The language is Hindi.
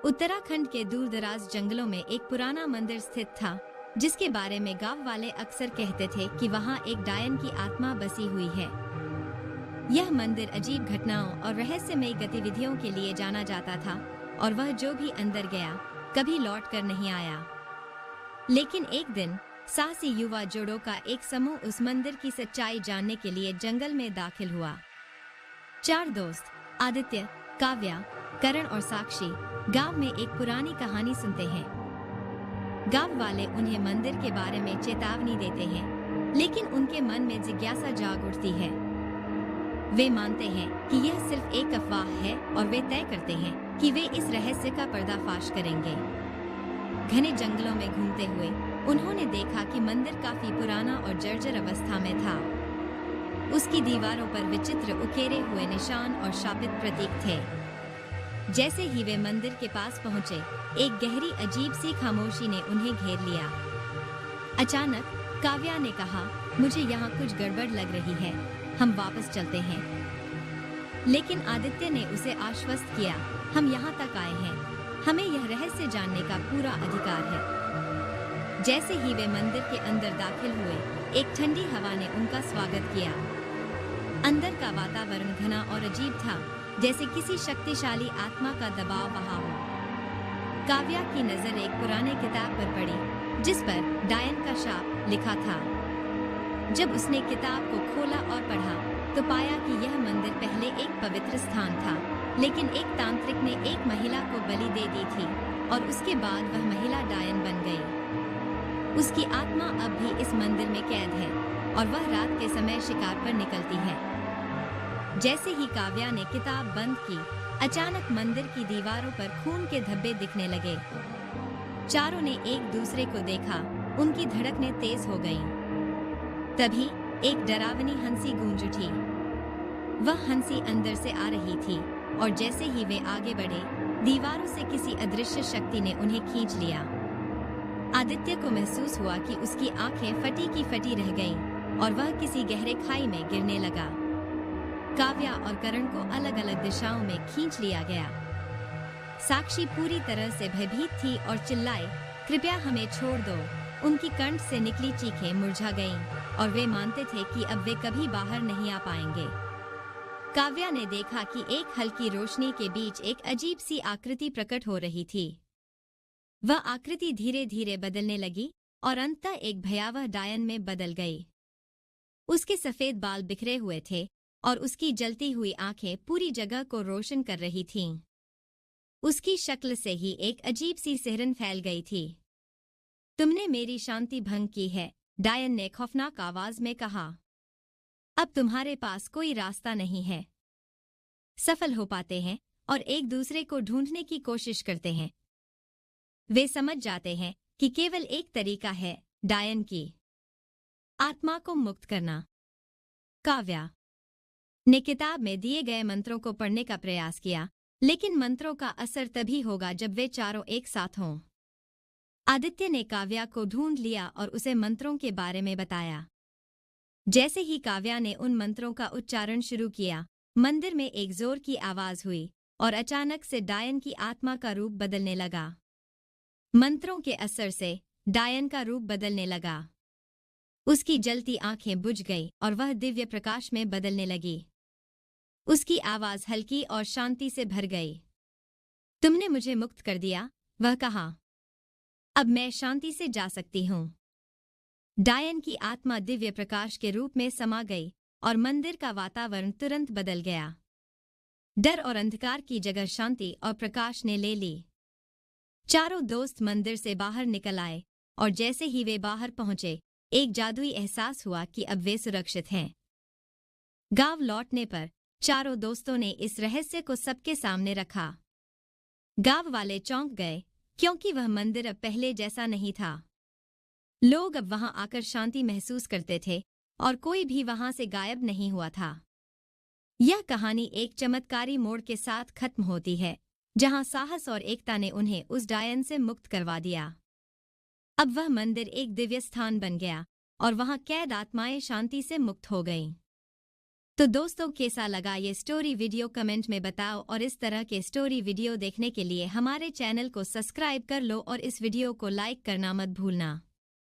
उत्तराखंड के दूर-दराज जंगलों में एक पुराना मंदिर स्थित था, जिसके बारे में गांव वाले अक्सर कहते थे कि वहां एक डायन की आत्मा बसी हुई है। यह मंदिर अजीब घटनाओं और रहस्यमयी गतिविधियों के लिए जाना जाता था और वह जो भी अंदर गया कभी लौट कर नहीं आया। लेकिन एक दिन साहसी युवा जोड़ों का एक समूह उस मंदिर की सच्चाई जानने के लिए जंगल में दाखिल हुआ। 4 दोस्त आदित्य, काव्या, करण और साक्षी गांव में एक पुरानी कहानी सुनते हैं। गांव वाले उन्हें मंदिर के बारे में चेतावनी देते हैं, लेकिन उनके मन में जिज्ञासा जाग उठती है। वे मानते हैं कि यह सिर्फ एक अफवाह है और वे तय करते हैं कि वे इस रहस्य का पर्दाफाश करेंगे। घने जंगलों में घूमते हुए उन्होंने देखा कि मंदिर काफी पुराना और जर्जर अवस्था में था। उसकी दीवारों पर विचित्र उकेरे हुए निशान और शापित प्रतीक थे। जैसे ही वे मंदिर के पास पहुंचे, एक गहरी अजीब सी खामोशी ने उन्हें घेर लिया। अचानक काव्या ने कहा, मुझे यहाँ कुछ गड़बड़ लग रही है, हम वापस चलते हैं। लेकिन आदित्य ने उसे आश्वस्त किया, हम यहाँ तक आए हैं, हमें यह रहस्य जानने का पूरा अधिकार है। जैसे ही वे मंदिर के अंदर दाखिल हुए, एक ठंडी हवा ने उनका स्वागत किया। अंदर का वातावरण घना और अजीब था, जैसे किसी शक्तिशाली आत्मा का दबाव वहां हो। काव्या की नजर एक पुराने किताब पर पड़ी, जिस पर डायन का शाप लिखा था। जब उसने किताब को खोला और पढ़ा, तो पाया कि यह मंदिर पहले एक पवित्र स्थान था, लेकिन एक तांत्रिक ने एक महिला को बलि दे दी थी और उसके बाद वह महिला डायन बन गई। उसकी आत्मा अब भी इस मंदिर में कैद है और वह रात के समय शिकार पर निकलती है। जैसे ही काव्या ने किताब बंद की, अचानक मंदिर की दीवारों पर खून के धब्बे दिखने लगे। चारों ने एक दूसरे को देखा, उनकी धड़कनें तेज हो गईं। तभी एक डरावनी हंसी गूंज उठी। वह हंसी अंदर से आ रही थी और जैसे ही वे आगे बढ़े, दीवारों से किसी अदृश्य शक्ति ने उन्हें खींच लिया। आदित्य को महसूस हुआ कि उसकी आंखें फटी की फटी रह गईं और वह किसी गहरे खाई में गिरने लगा। काव्या और करण को अलग अलग दिशाओं में खींच लिया गया। साक्षी पूरी तरह से भयभीत थी और चिल्लाई, कृपया हमें छोड़ दो। उनकी कंठ से निकली चीखें मुरझा गईं और वे मानते थे कि अब वे कभी बाहर नहीं आ पाएंगे। काव्या ने देखा कि एक हल्की रोशनी के बीच एक अजीब सी आकृति प्रकट हो रही थी। वह आकृति धीरे धीरे बदलने लगी और अंततः एक भयावह डायन में बदल गई। उसके सफेद बाल बिखरे हुए थे और उसकी जलती हुई आंखें पूरी जगह को रोशन कर रही थीं। उसकी शक्ल से ही एक अजीब सी सिहरन फैल गई थी। तुमने मेरी शांति भंग की है, डायन ने खौफनाक आवाज में कहा। अब तुम्हारे पास कोई रास्ता नहीं है। सफल हो पाते हैं और एक दूसरे को ढूंढने की कोशिश करते हैं। वे समझ जाते हैं कि केवल एक तरीका है, डायन की आत्मा को मुक्त करना। काव्या ने किताब में दिए गए मंत्रों को पढ़ने का प्रयास किया, लेकिन मंत्रों का असर तभी होगा जब वे चारों एक साथ हों। आदित्य ने काव्या को ढूंढ लिया और उसे मंत्रों के बारे में बताया। जैसे ही काव्या ने उन मंत्रों का उच्चारण शुरू किया, मंदिर में एक जोर की आवाज हुई और अचानक से डायन की आत्मा का रूप बदलने लगा। मंत्रों के असर से डायन का रूप बदलने लगा। उसकी जलती आंखें बुझ गई और वह दिव्य प्रकाश में बदलने लगी। उसकी आवाज हल्की और शांति से भर गई। तुमने मुझे मुक्त कर दिया, वह कहा। अब मैं शांति से जा सकती हूँ। डायन की आत्मा दिव्य प्रकाश के रूप में समा गई और मंदिर का वातावरण तुरंत बदल गया। डर और अंधकार की जगह शांति और प्रकाश ने ले ली। चारों दोस्त मंदिर से बाहर निकल आए और जैसे ही वे बाहर पहुंचे, एक जादुई एहसास हुआ कि अब वे सुरक्षित हैं। गांव लौटने पर चारों दोस्तों ने इस रहस्य को सबके सामने रखा। गांव वाले चौंक गए, क्योंकि वह मंदिर अब पहले जैसा नहीं था। लोग अब वहां आकर शांति महसूस करते थे और कोई भी वहां से गायब नहीं हुआ था। यह कहानी एक चमत्कारी मोड़ के साथ खत्म होती है, जहां साहस और एकता ने उन्हें उस डायन से मुक्त करवा दिया। अब वह मंदिर एक दिव्य स्थान बन गया और वहां कैद आत्माएं शांति से मुक्त हो गईं। तो दोस्तों, कैसा लगा ये स्टोरी वीडियो कमेंट में बताओ, और इस तरह के स्टोरी वीडियो देखने के लिए हमारे चैनल को सब्सक्राइब कर लो और इस वीडियो को लाइक करना मत भूलना।